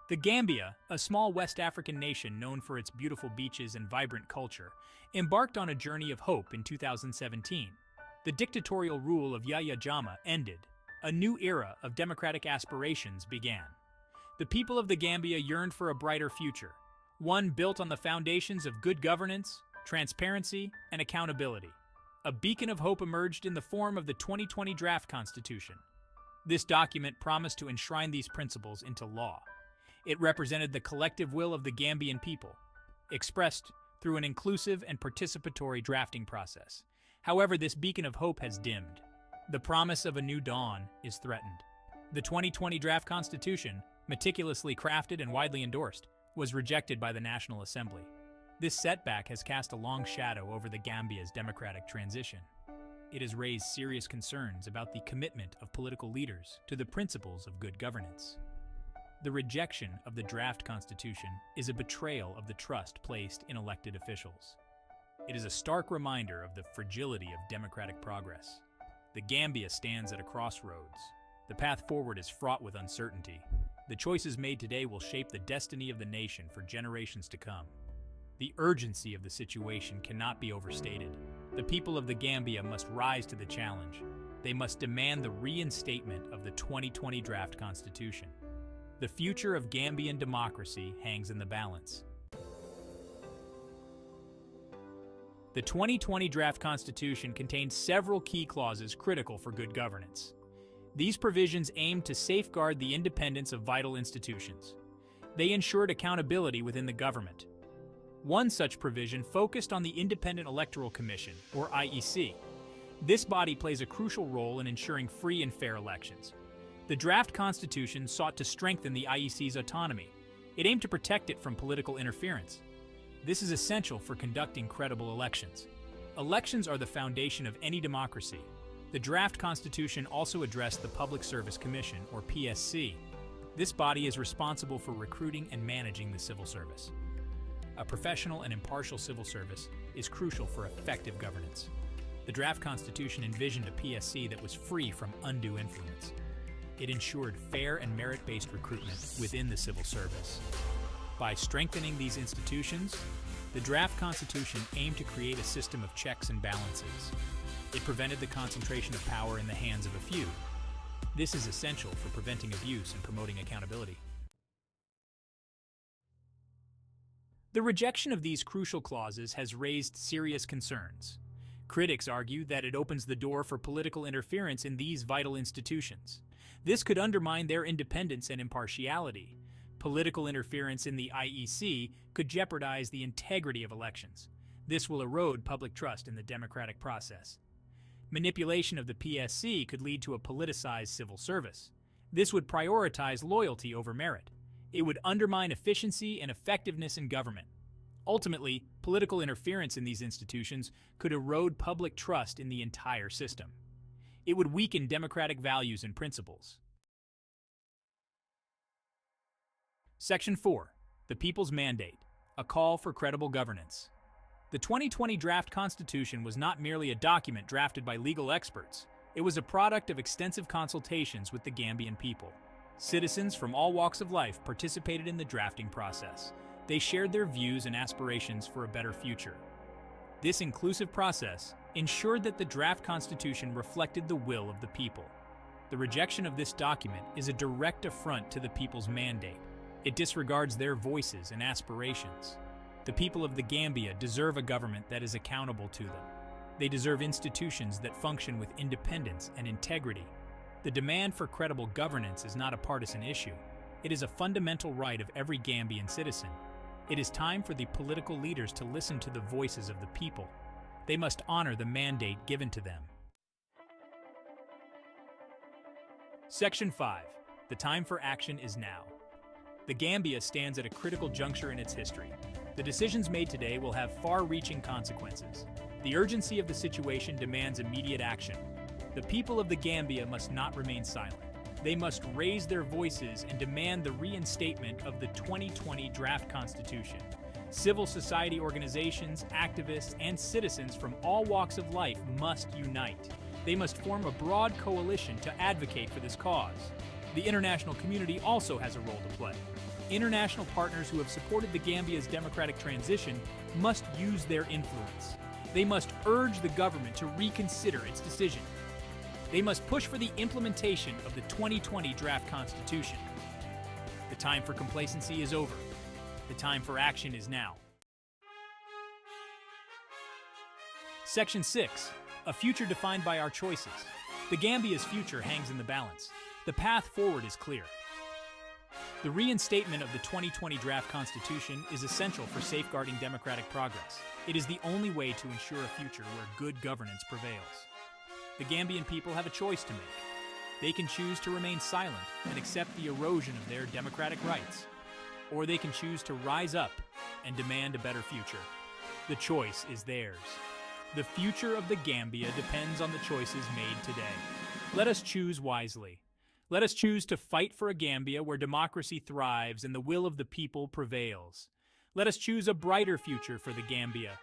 The Gambia, a small West African nation known for its beautiful beaches and vibrant culture, embarked on a journey of hope in 2017. The dictatorial rule of Yahya Jammeh ended. A new era of democratic aspirations began. The people of the Gambia yearned for a brighter future, one built on the foundations of good governance, transparency, and accountability. A beacon of hope emerged in the form of the 2020 Draft Constitution. This document promised to enshrine these principles into law. It represented the collective will of the Gambian people, expressed through an inclusive and participatory drafting process. However, this beacon of hope has dimmed. The promise of a new dawn is threatened. The 2020 Draft Constitution, meticulously crafted and widely endorsed, was rejected by the National Assembly. This setback has cast a long shadow over the Gambia's democratic transition. It has raised serious concerns about the commitment of political leaders to the principles of good governance. The rejection of the draft constitution is a betrayal of the trust placed in elected officials. It is a stark reminder of the fragility of democratic progress. The Gambia stands at a crossroads. The path forward is fraught with uncertainty. The choices made today will shape the destiny of the nation for generations to come. The urgency of the situation cannot be overstated. The people of the Gambia must rise to the challenge. They must demand the reinstatement of the 2020 Draft Constitution. The future of Gambian democracy hangs in the balance. The 2020 Draft Constitution contains several key clauses critical for good governance. These provisions aim to safeguard the independence of vital institutions. They ensured accountability within the government. One such provision focused on the Independent Electoral Commission, or IEC. This body plays a crucial role in ensuring free and fair elections. The draft constitution sought to strengthen the IEC's autonomy. It aimed to protect it from political interference. This is essential for conducting credible elections. Elections are the foundation of any democracy. The draft constitution also addressed the Public Service Commission, or PSC. This body is responsible for recruiting and managing the civil service. A professional and impartial civil service is crucial for effective governance. The draft constitution envisioned a PSC that was free from undue influence. It ensured fair and merit-based recruitment within the civil service. By strengthening these institutions, the draft constitution aimed to create a system of checks and balances. It prevented the concentration of power in the hands of a few. This is essential for preventing abuse and promoting accountability. The rejection of these crucial clauses has raised serious concerns. Critics argue that it opens the door for political interference in these vital institutions. This could undermine their independence and impartiality. Political interference in the IEC could jeopardize the integrity of elections. This will erode public trust in the democratic process. Manipulation of the PSC could lead to a politicized civil service. This would prioritize loyalty over merit. It would undermine efficiency and effectiveness in government. Ultimately, political interference in these institutions could erode public trust in the entire system. It would weaken democratic values and principles. Section 4. The People's Mandate, a call for credible governance. The 2020 Draft Constitution was not merely a document drafted by legal experts. It was a product of extensive consultations with the Gambian people. Citizens from all walks of life participated in the drafting process. They shared their views and aspirations for a better future. This inclusive process ensured that the draft constitution reflected the will of the people. The rejection of this document is a direct affront to the people's mandate. It disregards their voices and aspirations. The people of the Gambia deserve a government that is accountable to them. They deserve institutions that function with independence and integrity. The demand for credible governance is not a partisan issue. It is a fundamental right of every Gambian citizen. It is time for the political leaders to listen to the voices of the people. They must honor the mandate given to them. Section 5. The time for action is now. The Gambia stands at a critical juncture in its history. The decisions made today will have far-reaching consequences. The urgency of the situation demands immediate action. The people of the Gambia must not remain silent. They must raise their voices and demand the reinstatement of the 2020 Draft Constitution. Civil society organizations, activists, and citizens from all walks of life must unite. They must form a broad coalition to advocate for this cause. The international community also has a role to play. International partners who have supported the Gambia's democratic transition must use their influence. They must urge the government to reconsider its decision. They must push for the implementation of the 2020 draft constitution. The time for complacency is over. The time for action is now. Section 6. A future defined by our choices. The Gambia's future hangs in the balance. The path forward is clear. The reinstatement of the 2020 draft constitution is essential for safeguarding democratic progress. It is the only way to ensure a future where good governance prevails. The Gambian people have a choice to make. They can choose to remain silent and accept the erosion of their democratic rights, or they can choose to rise up and demand a better future. The choice is theirs. The future of the Gambia depends on the choices made today. Let us choose wisely. Let us choose to fight for a Gambia where democracy thrives and the will of the people prevails. Let us choose a brighter future for the Gambia,